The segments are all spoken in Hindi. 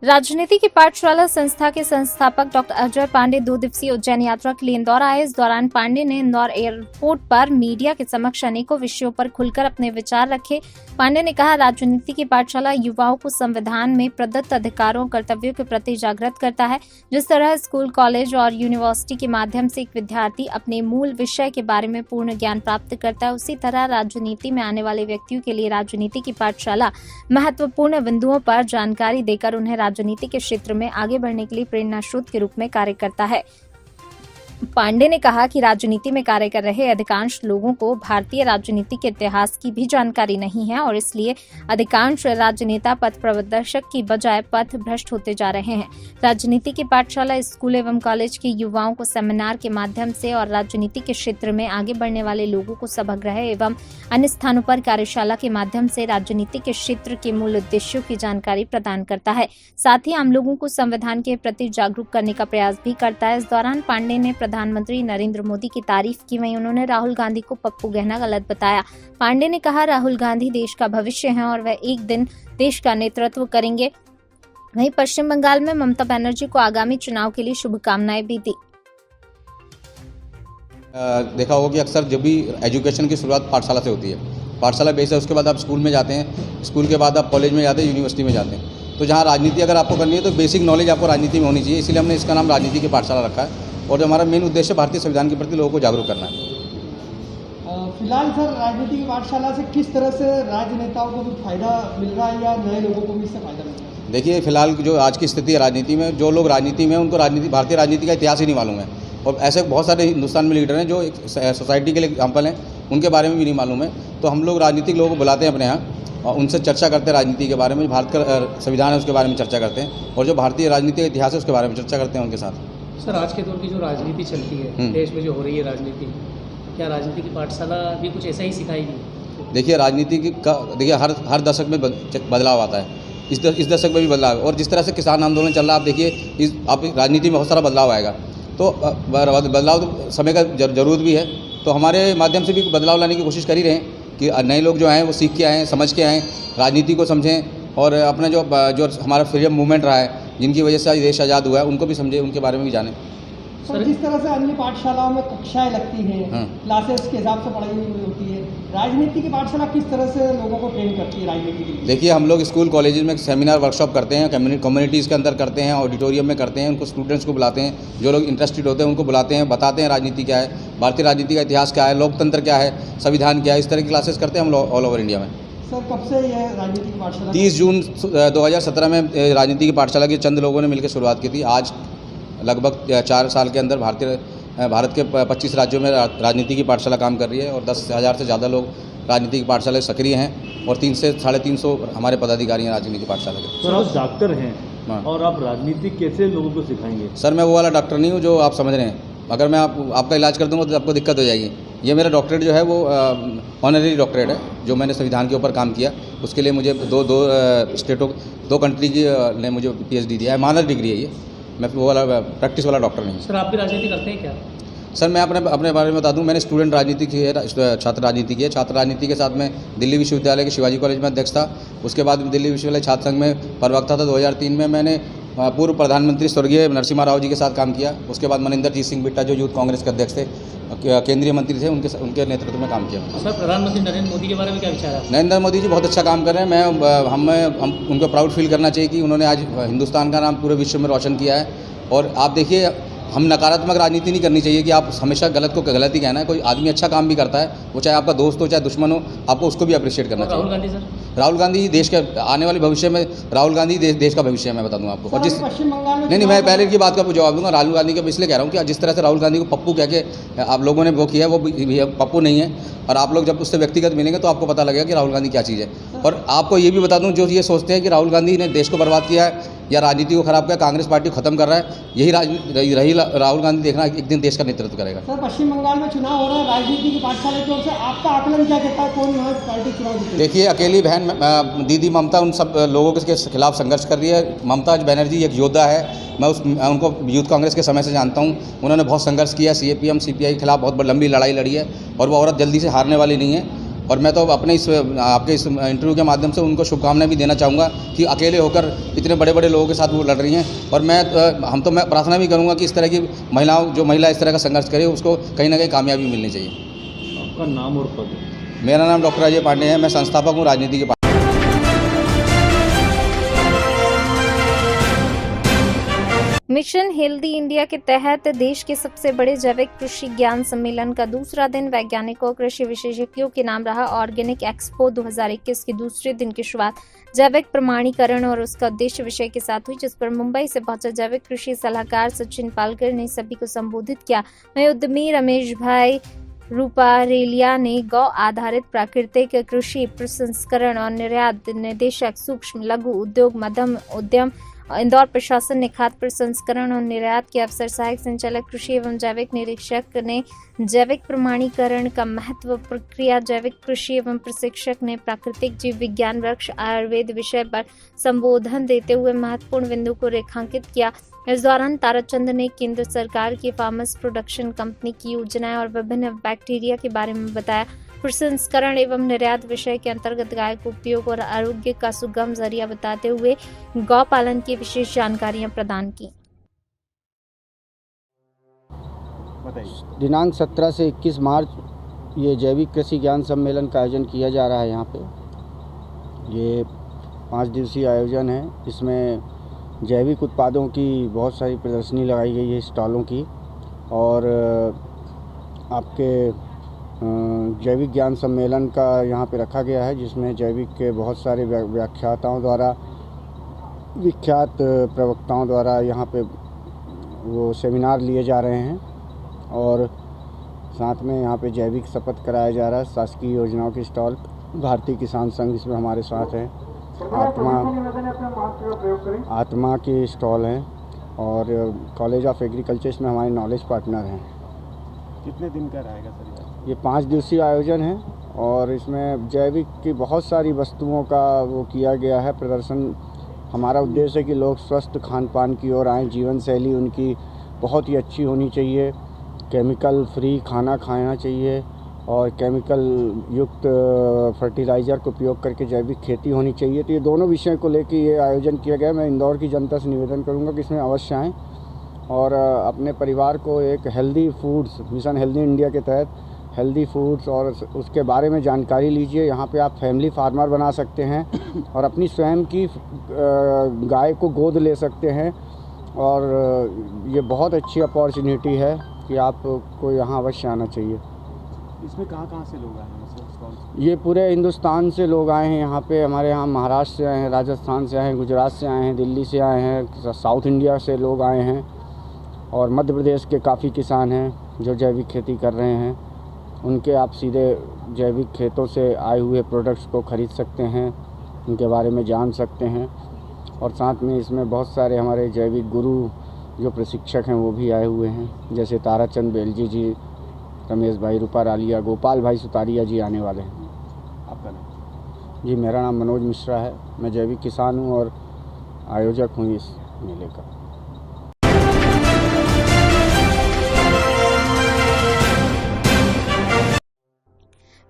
राजनीति की पाठशाला संस्था के संस्थापक डॉक्टर अजय पांडे 2 दिवसीय उज्जैन यात्रा के लिए इंदौर आए। इस दौरान पांडे ने इंदौर एयरपोर्ट पर मीडिया के समक्ष अनेकों विषयों पर खुलकर अपने विचार रखे। पांडे ने कहा, राजनीति की पाठशाला युवाओं को संविधान में प्रदत्त अधिकारों और कर्तव्यों के प्रति जागृत करता है। जिस तरह स्कूल, कॉलेज और यूनिवर्सिटी के माध्यम से एक विद्यार्थी अपने मूल विषय के बारे में पूर्ण ज्ञान प्राप्त करता है, उसी तरह राजनीति में आने वाले व्यक्तियों के लिए राजनीति की पाठशाला महत्वपूर्ण बिंदुओं पर जानकारी देकर उन्हें राजनीति के क्षेत्र में आगे बढ़ने के लिए प्रेरणा स्रोत के रूप में कार्य करता है। पांडे ने कहा कि राजनीति में कार्य कर रहे अधिकांश लोगों को भारतीय राजनीति के इतिहास की भी जानकारी नहीं है और इसलिए अधिकांश राजनेता पथ प्रदर्शक की बजाय पथ भ्रष्ट होते जा रहे हैं। राजनीति की पाठशाला स्कूल एवं कॉलेज के युवाओं को सेमिनार के माध्यम से और राजनीति के क्षेत्र में आगे बढ़ने वाले लोगों को सभागृह एवं अन्य स्थानों पर कार्यशाला के माध्यम से राजनीति के क्षेत्र के मूल उद्देश्यों की जानकारी प्रदान करता है। साथ ही आम लोगों को संविधान के प्रति जागरूक करने का प्रयास भी करता है। इस दौरान पांडे ने प्रधानमंत्री नरेंद्र मोदी की तारीफ की, वहीं उन्होंने राहुल गांधी को पप्पू कहना गलत बताया। पांडे ने कहा, राहुल गांधी देश का भविष्य है और वह एक दिन देश का नेतृत्व करेंगे। वहीं पश्चिम बंगाल में ममता बनर्जी को आगामी चुनाव के लिए शुभकामनाएं भी दी। देखा होगा कि अक्सर जब भी एजुकेशन की शुरुआत पाठशाला से होती है, पाठशाला बेस है, उसके बाद आप स्कूल में जाते हैं, स्कूल के बाद आप कॉलेज में जाते हैं, यूनिवर्सिटी में जाते हैं। तो जहाँ राजनीति अगर आपको करनी है तो बेसिक नॉलेज आपको राजनीति में होनी चाहिए, इसलिए हमने इसका नाम राजनीति की पाठशाला रखा है। और जो हमारा मेन उद्देश्य भारतीय संविधान के प्रति लोगों को जागरूक करना है। फिलहाल सर, राजनीति की पाठशाला से किस तरह से राजनेताओं को भी फायदा मिल रहा है या नए लोगों को भी इससे फायदा मिल रहा है? देखिए, फिलहाल जो आज की स्थिति है राजनीति में, जो लोग राजनीति में उनको भारतीय राजनीति का इतिहास ही नहीं मालूम है। और ऐसे बहुत सारे हिंदुस्तान में लीडर हैं जो एक सोसाइटी के लिए एग्जाम्पल हैं, उनके बारे में भी नहीं मालूम है। तो हम लोग राजनीतिक लोगों को बुलाते हैं अपने यहाँ और उनसे चर्चा करते हैं राजनीति के बारे में, भारत का संविधान है उसके बारे में चर्चा करते हैं और जो भारतीय राजनीति का इतिहास है उसके बारे में चर्चा करते हैं उनके साथ। सर, आज के दौर की जो राजनीति चलती है, देश में जो हो रही है राजनीति, क्या राजनीति की पाठशाला भी कुछ ऐसा ही सिखाएगी? देखिए, राजनीति देखिए हर दशक में बदलाव आता है। इस दशक में भी बदलाव, और जिस तरह से किसान आंदोलन चल रहा है, आप देखिए आप राजनीति में बहुत सारा बदलाव आएगा। तो बदलाव तो समय का जरूरत भी है, तो हमारे माध्यम से भी बदलाव लाने की कोशिश कर ही रहे हैं कि नए लोग जो आएँ वो सीख के आएँ, समझ के आएँ, राजनीति को समझें और अपना जो हमारा फ्रीडम मूवमेंट रहा है, जिनकी वजह से आज देश आज़ाद हुआ है, उनको भी समझें, उनके बारे में भी जानें। सर, जिस तरह से अन्य पाठशालाओं में कक्षाएं लगती हैं, क्लासेस के हिसाब से पढ़ाई होती है, राजनीति की पाठशाला किस तरह से लोगों को ट्रेन करती है राजनीति के लिए? देखिए, हम लोग स्कूल कॉलेजेस में सेमिनार वर्कशॉप करते हैं, कम्युनिटीज़ के अंदर करते हैं, ऑडिटोरियम में करते हैं, उनको स्टूडेंट्स को बुलाते हैं, जो लोग इंटरेस्टेड होते हैं उनको बुलाते हैं, बताते हैं राजनीति क्या है, भारतीय राजनीति का इतिहास क्या है, लोकतंत्र क्या है, संविधान क्या है, इस तरह की क्लासेस करते हैं हम ऑल ओवर इंडिया में। सर, कब से यह राजनीति की पाठशाला? 30 जून 2017 में राजनीति की पाठशाला की चंद लोगों ने मिलकर शुरुआत की थी। आज लगभग 4 साल के अंदर भारत के 25 राज्यों में राजनीति की पाठशाला काम कर रही है और 10,000 से ज़्यादा लोग राजनीति की पाठशाला सक्रिय हैं और 300 से 350 हमारे पदाधिकारी हैं राजनीति की पाठशाला के। सर, आप डॉक्टर हैं और आप राजनीति कैसे लोगों को सिखाएंगे? सर, मैं वो वाला डॉक्टर नहीं हूँ जो आप समझ रहे हैं। अगर मैं आपका इलाज कर दूँगा तो आपको दिक्कत हो जाएगी। ये मेरा डॉक्टरेट जो है वो ऑनररी डॉक्टरेट है, जो मैंने संविधान के ऊपर काम किया, उसके लिए मुझे दो कंट्री की ने मुझे PhD दिया है, मानद डिग्री है ये। मैं वो वाला प्रैक्टिस वाला डॉक्टर नहीं हूँ। सर, आप भी राजनीति करते हैं क्या? सर, मैं अपने बारे में बता दूं, मैंने स्टूडेंट राजनीति की है, छात्र राजनीति की है। छात्र राजनीति के साथ में दिल्ली विश्वविद्यालय के शिवाजी कॉलेज में अध्यक्ष था। उसके बाद दिल्ली विश्वविद्यालय छात्र संघ में प्रवक्ता था। 2003 में मैंने पूर्व प्रधानमंत्री स्वर्गीय नरसिम्हा राव जी के साथ काम किया। उसके बाद मनिंदर सिंह बिट्टा जो यूथ कांग्रेस के अध्यक्ष थे, केंद्रीय मंत्री थे, उनके नेतृत्व में काम किया। सर, प्रधानमंत्री नरेंद्र मोदी के बारे में क्या विचार है? नरेंद्र मोदी जी बहुत अच्छा काम कर रहे हैं। हम उनको प्राउड फील करना चाहिए कि उन्होंने आज हिंदुस्तान का नाम पूरे विश्व में रोशन किया है। और आप देखिए, हम नकारात्मक राजनीति नहीं करनी चाहिए कि आप हमेशा गलत को गलत ही कहना है। कोई आदमी अच्छा काम भी करता है, वो चाहे आपका दोस्त हो चाहे दुश्मन हो, आपको उसको भी अप्रिशिएट करना चाहिए। राहुल गांधी सर? राहुल गांधी देश के आने वाले भविष्य में, राहुल गांधी देश का भविष्य है, मैं बता दूं आपको। और पश्चिम बंगाल में नहीं, मैं पहले की बात का जवाब दूंगा। राहुल गांधी का इसलिए कह रहा हूँ कि जिस तरह से राहुल गांधी को पप्पू कह के आप लोगों ने वो किया, वो पप्पू नहीं है। और आप लोग जब उससे व्यक्तिगत मिलेंगे तो आपको पता लगेगा कि राहुल गांधी क्या चीज़ है। और आपको ये भी बता दूं, जो ये सोचते हैं कि राहुल गांधी ने देश को बर्बाद किया है या राजनीति को खराब किया, कांग्रेस पार्टी को खत्म कर रहा है, यही रही राहुल गांधी देखना एक दिन देश का नेतृत्व करेगा। सर, पश्चिम बंगाल में चुनाव हो रहा है, राजनीति की पाठशाला की ओर से आपका आकलन क्या कहता है, कौन पार्टी चुनाव जीतेगी? देखिए, अकेली बहन दीदी ममता उन सब लोगों के खिलाफ संघर्ष कर रही है। ममता बनर्जी एक योद्धा है। मैं उनको यूथ कांग्रेस के समय से जानता हूँ। उन्होंने बहुत संघर्ष किया, CPM CPI के खिलाफ बहुत लंबी लड़ाई लड़ी है और वो औरत जल्दी से हारने वाली नहीं है। और मैं तो अपने इस आपके इस इंटरव्यू के माध्यम से उनको शुभकामनाएं भी देना चाहूँगा कि अकेले होकर इतने बड़े बड़े लोगों के साथ वो लड़ रही हैं। और मैं प्रार्थना भी करूँगा कि इस तरह की महिला इस तरह का संघर्ष करे, उसको कहीं ना कहीं कामयाबी मिलनी चाहिए। आपका नाम और पद? मेरा नाम डॉक्टर अजय पांडे है, मैं संस्थापक हूँ राजनीति के। मिशन हेल्दी इंडिया के तहत देश के सबसे बड़े जैविक कृषि ज्ञान सम्मेलन का दूसरा दिन वैज्ञानिकों और कृषि विशेषज्ञों के नाम रहा। ऑर्गेनिक एक्सपो 2021 के दूसरे दिन की शुरुआत जैविक प्रमाणीकरण और उसका उद्देश्य विषय के साथ हुई, जिस पर मुंबई से पहुंचे जैविक कृषि सलाहकार सचिन पालकर ने सभी को संबोधित किया। वहीं उद्यमी रमेश भाई रूपारेलिया ने गौ आधारित प्राकृतिक कृषि प्रसंस्करण और निर्यात निदेशक सूक्ष्म लघु उद्योग मध्यम उद्यम इंदौर प्रशासन ने खाद्य प्रसंस्करण और निर्यात के अफसर सहायक संचालक कृषि एवं जैविक निरीक्षक ने जैविक प्रमाणीकरण का महत्व, प्रक्रिया जैविक कृषि एवं प्रशिक्षक ने प्राकृतिक जीव विज्ञान वृक्ष आयुर्वेद विषय पर संबोधन देते हुए महत्वपूर्ण बिंदु को रेखांकित किया। इस दौरान ताराचंद ने केंद्र सरकार की फार्मर्स प्रोडक्शन कंपनी की योजनाएं और विभिन्न बैक्टीरिया के बारे में बताया। प्रसंस्करण एवं निर्यात विषय के अंतर्गत गाय को उपयोग और आरोग्य का सुगम जरिया बताते हुए गौ पालन की विशेष जानकारियां प्रदान की। दिनांक 17 से 21 मार्च ये जैविक कृषि ज्ञान सम्मेलन का आयोजन किया जा रहा है। यहाँ पे ये 5 दिवसीय आयोजन है। इसमें जैविक उत्पादों की बहुत सारी प्रदर्शनी लगाई गई है स्टॉलों की, और आपके जैविक ज्ञान सम्मेलन का यहाँ पे रखा गया है, जिसमें जैविक के बहुत सारे व्याख्याताओं द्वारा, विख्यात प्रवक्ताओं द्वारा यहाँ पे वो सेमिनार लिए जा रहे हैं। और साथ में यहाँ पे जैविक शपथ कराया जा रहा है। शासकीय योजनाओं की स्टॉल, भारतीय किसान संघ इसमें हमारे साथ है, आत्मा की स्टॉल हैं, और कॉलेज ऑफ एग्रीकल्चर इसमें हमारे नॉलेज पार्टनर हैं। कितने दिन का रहेगा सर? ये 5 दिवसीय आयोजन है, और इसमें जैविक की बहुत सारी वस्तुओं का वो किया गया है प्रदर्शन। हमारा उद्देश्य है कि लोग स्वस्थ खान पान की ओर आएँ, जीवन शैली उनकी बहुत ही अच्छी होनी चाहिए, केमिकल फ्री खाना खाना चाहिए, और केमिकल युक्त फर्टिलाइज़र का उपयोग करके जैविक खेती होनी चाहिए। तो ये दोनों विषय को लेकर ये आयोजन किया गया। मैं इंदौर की जनता से निवेदन करूँगा कि इसमें अवश्य आएँ और अपने परिवार को एक healthy foods, mission healthy India के तहत हेल्दी फूड्स और उसके बारे में जानकारी लीजिए। यहाँ पे आप फैमिली फार्मर बना सकते हैं और अपनी स्वयं की गाय को गोद ले सकते हैं, और ये बहुत अच्छी अपॉर्चुनिटी है कि आपको यहाँ अवश्य आना चाहिए। इसमें कहाँ से लोग आए हैं? ये पूरे हिंदुस्तान से लोग आए हैं यहाँ पे। हमारे यहाँ महाराष्ट्र से आए हैं, राजस्थान से आए हैं, गुजरात से आए हैं, दिल्ली से आए हैं, साउथ इंडिया से लोग आए हैं, और मध्य प्रदेश के काफ़ी किसान हैं जो जैविक खेती कर रहे हैं। उनके आप सीधे जैविक खेतों से आए हुए प्रोडक्ट्स को ख़रीद सकते हैं, उनके बारे में जान सकते हैं। और साथ में इसमें बहुत सारे हमारे जैविक गुरु जो प्रशिक्षक हैं वो भी आए हुए हैं, जैसे ताराचंद बेलजी जी, रमेश भाई रूपारेलिया, गोपाल भाई सुतारिया जी आने वाले हैं। आपका नाम? जी, मेरा नाम मनोज मिश्रा है। मैं जैविक किसान हूँ और आयोजक हूँ इस मेले का।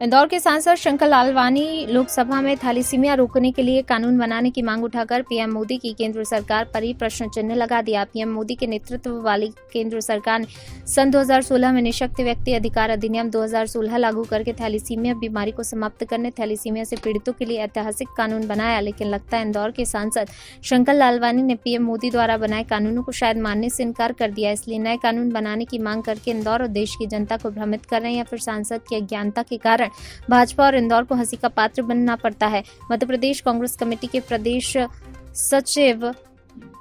इंदौर के सांसद शंकर लालवानी लोकसभा में थैलेसीमिया रोकने के लिए कानून बनाने की मांग उठाकर पीएम मोदी की केंद्र सरकार पर ही प्रश्न चिन्ह लगा दिया। पीएम मोदी के नेतृत्व वाली केंद्र सरकार ने सन 2016 में निःशक्त व्यक्ति अधिकार अधिनियम 2016 लागू करके थैलेसीमिया बीमारी को समाप्त करने, थैलेसीमिया से पीड़ितों के लिए ऐतिहासिक कानून बनाया। लेकिन लगता है इंदौर के सांसद शंकर लालवानी ने पीएम मोदी द्वारा बनाए कानूनों को शायद मानने से इनकार कर दिया। इसलिए नए कानून बनाने की मांग करके इंदौर और देश की जनता को भ्रमित कर रहे हैं, या फिर सांसद की अज्ञानता के कारण भाजपा और इंदौर को हंसी का पात्र बनना पड़ता है। मध्य प्रदेश कांग्रेस कमेटी के प्रदेश सचिव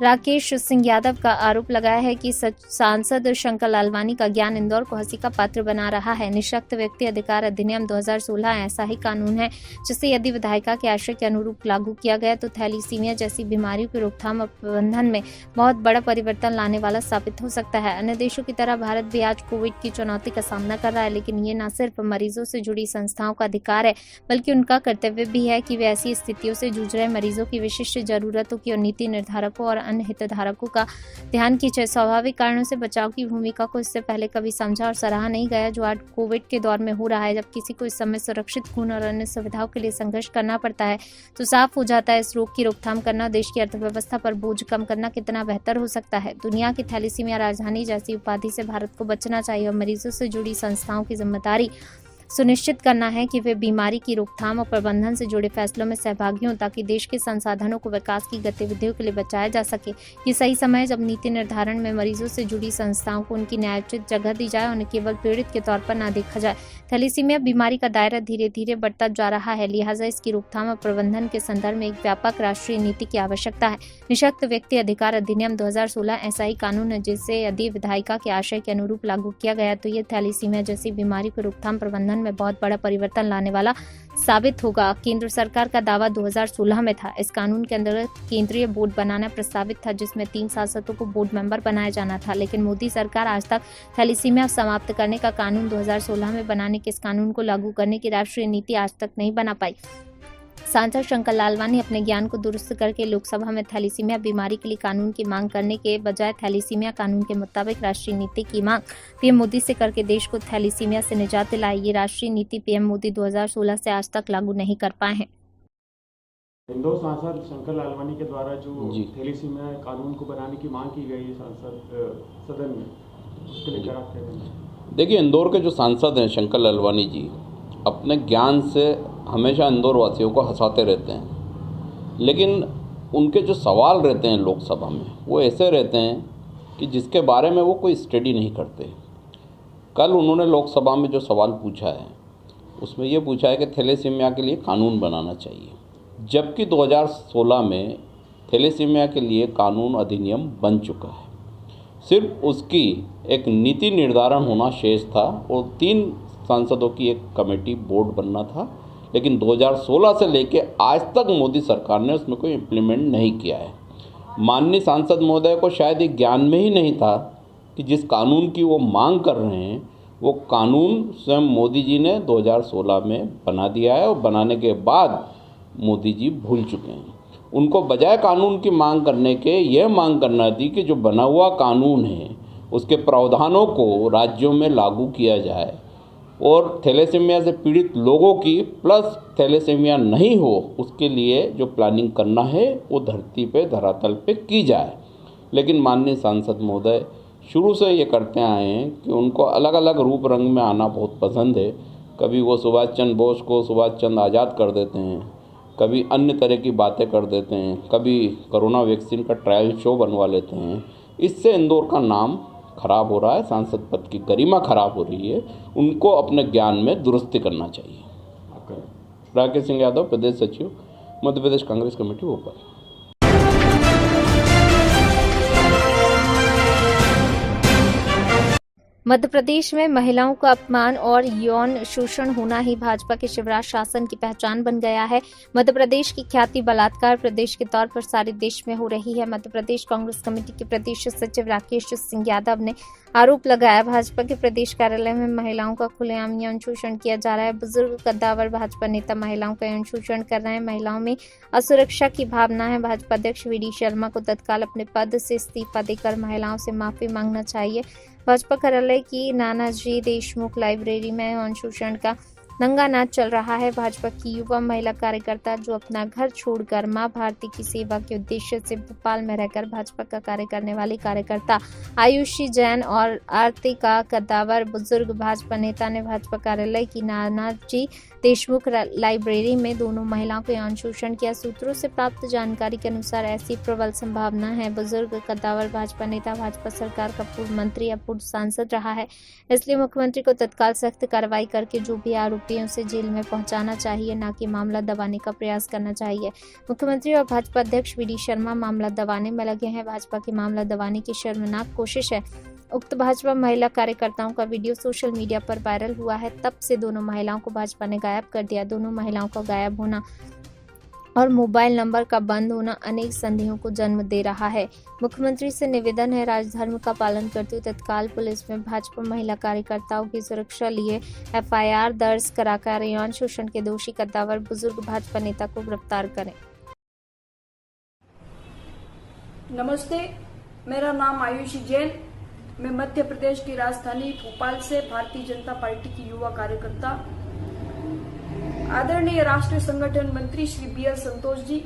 राकेश सिंह यादव का आरोप लगाया है कि सांसद शंकर लालवानी का ज्ञान इंदौर को हंसी का पात्र बना रहा है। निःशक्त व्यक्ति अधिकार अधिनियम 2016 ऐसा ही कानून है जिसे यदि विधायिका के आशय के अनुरूप लागू किया गया तो थैलेसीमिया जैसी बीमारियों की रोकथाम और प्रबंधन में बहुत बड़ा परिवर्तन लाने वाला साबित हो सकता है। अन्य देशों की तरह भारत भी आज कोविड की चुनौती का सामना कर रहा है, लेकिन ये न सिर्फ मरीजों से जुड़ी संस्थाओं का अधिकार है बल्कि उनका कर्तव्य भी है कि वे ऐसी स्थितियों से जूझ रहे मरीजों की विशिष्ट जरूरतों की और नीति निर्धारकों और अन्य हितधारकों का ध्यान खींचे। स्वाभाविक कारणों से बचाव की भूमिका को इससे पहले कभी समझा और सराहा नहीं गया जो आज कोविड के दौर में हो रहा है। जब किसी को इस समय सुरक्षित खून और अन्य सुविधाओं के लिए संघर्ष करना पड़ता है तो साफ हो जाता है इस रोग की रोकथाम करना, देश की अर्थव्यवस्था पर बोझ कम करना कितना बेहतर हो सकता है। दुनिया की थैलेसीमिया राजधानी जैसी उपाधि से भारत को बचना चाहिए और मरीजों से जुड़ी संस्थाओं की जिम्मेदारी सुनिश्चित करना है कि वे बीमारी की रोकथाम और प्रबंधन से जुड़े फैसलों में सहभागी हों ताकि देश के संसाधनों को विकास की गतिविधियों के लिए बचाया जा सके। ये सही समय है जब नीति निर्धारण में मरीजों से जुड़ी संस्थाओं को उनकी न्यायोचित जगह दी जाए और उन्हें केवल पीड़ित के तौर पर न देखा जाए। थैलेसीमिया बीमारी का दायरा धीरे धीरे बढ़ता जा रहा है, लिहाजा इसकी रोकथाम और प्रबंधन के संदर्भ में एक व्यापक राष्ट्रीय नीति की आवश्यकता है। निःशक्त व्यक्ति अधिकार अधिनियम 2016 ऐसा ही कानून है जिसे यदि विधायिका के आशय के अनुरूप लागू किया गया तो ये थैलेसीमिया जैसी बीमारी को रोकथाम प्रबंधन में बहुत बड़ा परिवर्तन लाने वाला साबित होगा। केंद्र सरकार का दावा 2016 में था। इस कानून के अंतर्गत केंद्रीय बोर्ड बनाना प्रस्तावित था जिसमें 3 सांसदों को बोर्ड मेंबर बनाया जाना था, लेकिन मोदी सरकार आज तक थैलेसीमिया समाप्त करने का कानून 2016 में बनाने के इस कानून को लागू करने की राष्ट्रीय नीति आज तक नहीं बना पाई। सांसद शंकर लालवानी अपने ज्ञान को दुरुस्त करके लोकसभा में थैलेसीमिया बीमारी के लिए कानून की मांग करने के बजाय थैलेसीमिया कानून के मुताबिक राष्ट्रीय नीति की मांग पीएम मोदी से करके देश को थैलेसीमिया से निजात दिलाई। ये राष्ट्रीय नीति पीएम मोदी 2016 से आज तक लागू नहीं कर पाए हैं। इंदौर सांसद शंकर लालवानी के द्वारा जो थैलेसीमिया कानून को बनाने की मांग की गई है सांसद सदन में, उसके लिए क्या आप कह रहे हैं? देखिए, इंदौर के जो सांसद हैं शंकर लालवानी जी अपने ज्ञान से हमेशा इंदौर वासियों को हंसाते रहते हैं, लेकिन उनके जो सवाल रहते हैं लोकसभा में वो ऐसे रहते हैं कि जिसके बारे में वो कोई स्टडी नहीं करते। कल उन्होंने लोकसभा में जो सवाल पूछा है उसमें ये पूछा है कि थैलेसीमिया के लिए कानून बनाना चाहिए, जबकि 2016 में थैलेसीमिया के लिए कानून अधिनियम बन चुका है। सिर्फ उसकी एक नीति निर्धारण होना शेष था और 3 सांसदों की एक कमेटी बोर्ड बनना था, लेकिन 2016 से लेके आज तक मोदी सरकार ने उसमें कोई इम्प्लीमेंट नहीं किया है। माननीय सांसद महोदय को शायद ये ज्ञान में ही नहीं था कि जिस कानून की वो मांग कर रहे हैं वो कानून स्वयं मोदी जी ने 2016 में बना दिया है और बनाने के बाद मोदी जी भूल चुके हैं। उनको बजाय कानून की मांग करने के यह मांग करना थी कि जो बना हुआ कानून है उसके प्रावधानों को राज्यों में लागू किया जाए और थैलेसीमिया से पीड़ित लोगों की प्लस थैलेसीमिया नहीं हो उसके लिए जो प्लानिंग करना है वो धरती पे धरातल पे की जाए। लेकिन माननीय सांसद महोदय शुरू से ये करते आए हैं कि उनको अलग अलग रूप रंग में आना बहुत पसंद है। कभी वो सुभाष चंद्र बोस को सुभाष चंद्र आज़ाद कर देते हैं, कभी अन्य तरह की बातें कर देते हैं, कभी कोरोना वैक्सीन का ट्रायल शो बनवा लेते हैं। इससे इंदौर का नाम खराब हो रहा है, सांसद पद की गरिमा खराब हो रही है। उनको अपने ज्ञान में दुरुस्ती करना चाहिए। राकेश सिंह यादव, प्रदेश सचिव, मध्य प्रदेश कांग्रेस कमेटी भोपाल। मध्य प्रदेश में महिलाओं का अपमान और यौन शोषण होना ही भाजपा के शिवराज शासन की पहचान बन गया है। मध्य प्रदेश की ख्याति बलात्कार प्रदेश के तौर पर सारे देश में हो रही है। मध्य प्रदेश कांग्रेस कमेटी के प्रदेश सचिव राकेश सिंह यादव ने आरोप लगाया भाजपा के प्रदेश कार्यालय में महिलाओं का खुलेआम यौन शोषण किया जा रहा है। बुजुर्ग कद्दावर भाजपा नेता महिलाओं का यौन शोषण कर रहे हैं। महिलाओं में असुरक्षा की भावना है। भाजपा अध्यक्ष वी डी शर्मा को तत्काल अपने पद से इस्तीफा देकर महिलाओं से माफी मांगना चाहिए। भाजपा कार्यालय की नानाजी देशमुख लाइब्रेरी में यौन शोषण का नंगा नाच चल रहा है। भाजपा की युवा महिला कार्यकर्ता जो अपना घर छोड़कर मां भारती की सेवा के उद्देश्य से भोपाल में रहकर भाजपा का कार्य करने वाली कार्यकर्ता आयुषी जैन और आरती कद्दावर बुजुर्ग भाजपा नेता ने भाजपा कार्यालय की नानाजी देशमुख लाइब्रेरी में दोनों महिलाओं को यौन शोषण किया। सूत्रों से प्राप्त जानकारी के अनुसार ऐसी प्रबल संभावना है। बुजुर्ग कद्दावर भाजपा नेता भाजपा सरकार का पूर्व मंत्री या पूर्व सांसद रहा है, इसलिए मुख्यमंत्री को तत्काल सख्त कार्रवाई करके जो भी आरोपियों से जेल में पहुंचाना चाहिए, न कि मामला दबाने का प्रयास करना चाहिए। मुख्यमंत्री और भाजपा अध्यक्ष वी डी शर्मा मामला दबाने में लगे हैं। भाजपा की मामला दबाने की शर्मनाक कोशिश है। उक्त भाजपा महिला कार्यकर्ताओं का वीडियो सोशल मीडिया पर वायरल हुआ है। तब से दोनों महिलाओं को भाजपा ने गायब कर दिया। दोनों महिलाओं का गायब होना और मोबाइल नंबर का बंद होना अनेक संदेहों को जन्म दे रहा है। मुख्यमंत्री से निवेदन है, राजधर्म का पालन करते हुए तत्काल पुलिस में भाजपा महिला कार्यकर्ताओं की सुरक्षा लिए FIR दर्ज कराकर यौन शोषण के दोषी कद्दावर बुजुर्ग भाजपा नेता को गिरफ्तार करें। नमस्ते, मेरा नाम आयुषी जैन। मैं मध्य प्रदेश की राजधानी भोपाल से भारतीय जनता पार्टी की युवा कार्यकर्ता, आदरणीय राष्ट्रीय संगठन मंत्री श्री बी एल संतोष जी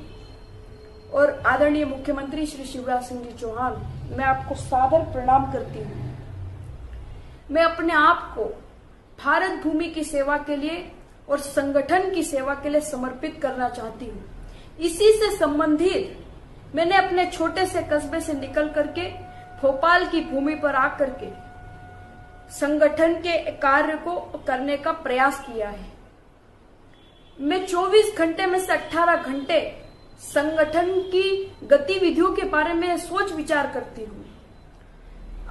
और आदरणीय मुख्यमंत्री श्री शिवराज सिंह जी चौहान, मैं आपको सादर प्रणाम करती हूँ। मैं अपने आप को भारत भूमि की सेवा के लिए और संगठन की सेवा के लिए समर्पित करना चाहती हूँ। इसी से संबंधित मैंने अपने छोटे से कस्बे से निकल करके भोपाल की भूमि पर आकर के संगठन के कार्य को करने का प्रयास किया है। मैं 24 घंटे में से 18 घंटे संगठन की गतिविधियों के बारे में सोच विचार करती हूँ।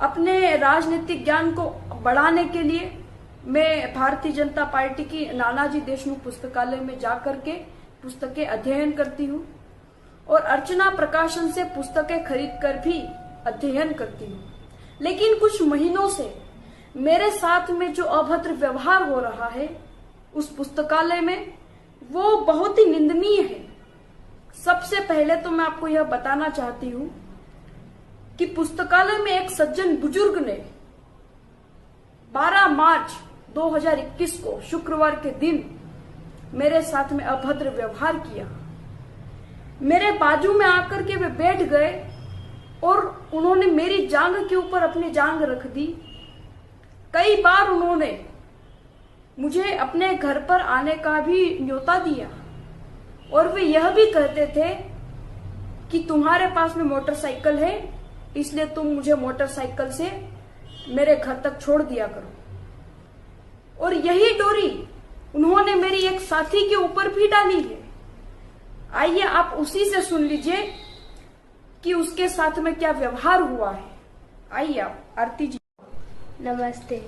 अपने राजनीतिक ज्ञान को बढ़ाने के लिए मैं भारतीय जनता पार्टी की नानाजी देशमुख पुस्तकालय में जाकर के पुस्तकें अध्ययन करती हूँ और अर्चना प्रकाशन से पुस्तकें खरीद कर भी अध्ययन करती हूँ। लेकिन कुछ महीनों से मेरे साथ में जो अभद्र व्यवहार हो रहा है उस पुस्तकालय में, वो बहुत ही निंदनीय है। सबसे पहले तो मैं आपको यह बताना चाहती हूँ कि पुस्तकालय में एक सज्जन बुजुर्ग ने 12 मार्च 2021 को शुक्रवार के दिन मेरे साथ में अभद्र व्यवहार किया। मेरे बाजू में आकर के वे बैठ गए और उन्होंने मेरी जांघ के ऊपर अपनी जांघ रख दी। कई बार उन्होंने मुझे अपने घर पर आने का भी न्योता दिया और वे यह भी कहते थे कि तुम्हारे पास में मोटरसाइकिल है, इसलिए तुम मुझे मोटरसाइकिल से मेरे घर तक छोड़ दिया करो। और यही डोरी उन्होंने मेरी एक साथी के ऊपर भी डाली है। आइए आप उसी से सुन लीजिए कि उसके साथ में क्या व्यवहार हुआ है। आइए आप आरती जी। नमस्ते,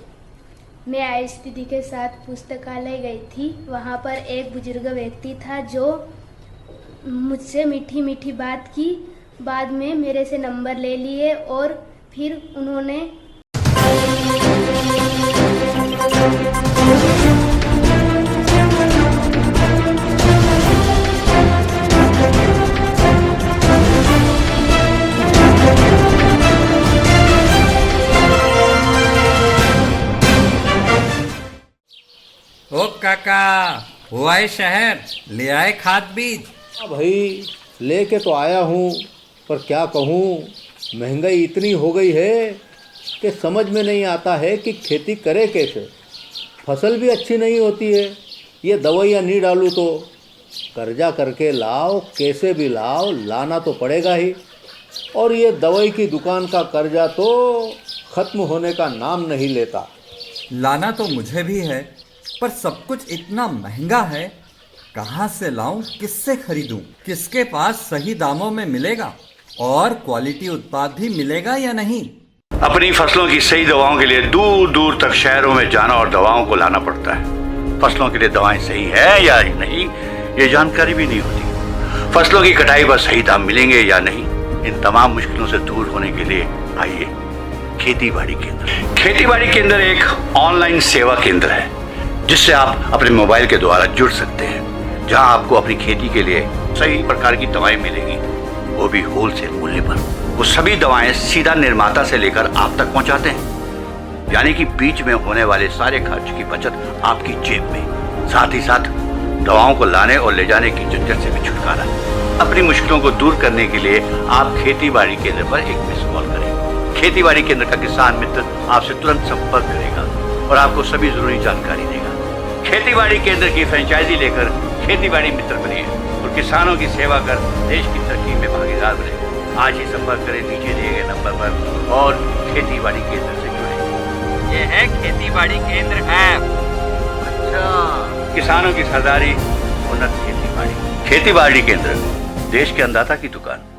मैं आयुष दीदी के साथ पुस्तकालय गई थी। वहाँ पर एक बुजुर्ग व्यक्ति था जो मुझसे मीठी मीठी बात की। बाद में मेरे से नंबर ले लिए और फिर उन्होंने ओ काका, हुआ है शहर, ले आए खाद बीज? भाई लेके तो आया हूँ, पर क्या कहूँ, महंगाई इतनी हो गई है कि समझ में नहीं आता है कि खेती करे कैसे। फसल भी अच्छी नहीं होती है, ये दवाइयाँ नहीं डालूँ तो कर्जा करके लाओ, कैसे भी लाओ, लाना तो पड़ेगा ही। और ये दवाई की दुकान का कर्जा तो ख़त्म होने का नाम नहीं लेता। लाना तो मुझे भी है, पर सब कुछ इतना महंगा है, कहाँ से लाऊं, किससे खरीदूं, किसके पास सही दामों में मिलेगा और क्वालिटी उत्पाद भी मिलेगा या नहीं। अपनी फसलों की सही दवाओं के लिए दूर दूर तक शहरों में जाना और दवाओं को लाना पड़ता है। फसलों के लिए दवाएं सही है या नहीं, ये जानकारी भी नहीं होती। फसलों की कटाई पर सही दाम मिलेंगे या नहीं, इन तमाम मुश्किलों से दूर होने के लिए आइए खेती बाड़ी केंद्र। खेती बाड़ी केंद्र एक ऑनलाइन सेवा केंद्र है जिससे आप अपने मोबाइल के द्वारा जुड़ सकते हैं, जहां आपको अपनी खेती के लिए सही प्रकार की दवाएं मिलेंगी, वो भी होलसेल मूल्य पर। वो सभी दवाएं सीधा निर्माता से लेकर आप तक पहुंचाते हैं, यानी कि बीच में होने वाले सारे खर्च की बचत आपकी जेब में। साथ ही साथ दवाओं को लाने और ले जाने की झंझट से भी छुटकारा। अपनी मुश्किलों को दूर करने के लिए आप खेती बाड़ी केंद्र पर एक मिस कॉल करें। खेती बाड़ी केंद्र का किसान मित्र आपसे तुरंत संपर्क करेगा और आपको सभी जरूरी जानकारी देगा। खेती बाड़ी केंद्र की फ्रेंचाइजी लेकर खेती बाड़ी मित्र बनिए और किसानों की सेवा कर देश की तरक्की में भागीदार बने। आज ही संपर्क करें नीचे दिए गए नंबर पर और खेती बाड़ी केंद्र से जुड़े। ये है खेती बाड़ी केंद्र ऐप। अच्छा, किसानों की सरदारी, उन्नत खेती बाड़ी। खेती बाड़ी केंद्र, देश के अन्नदाता की दुकान।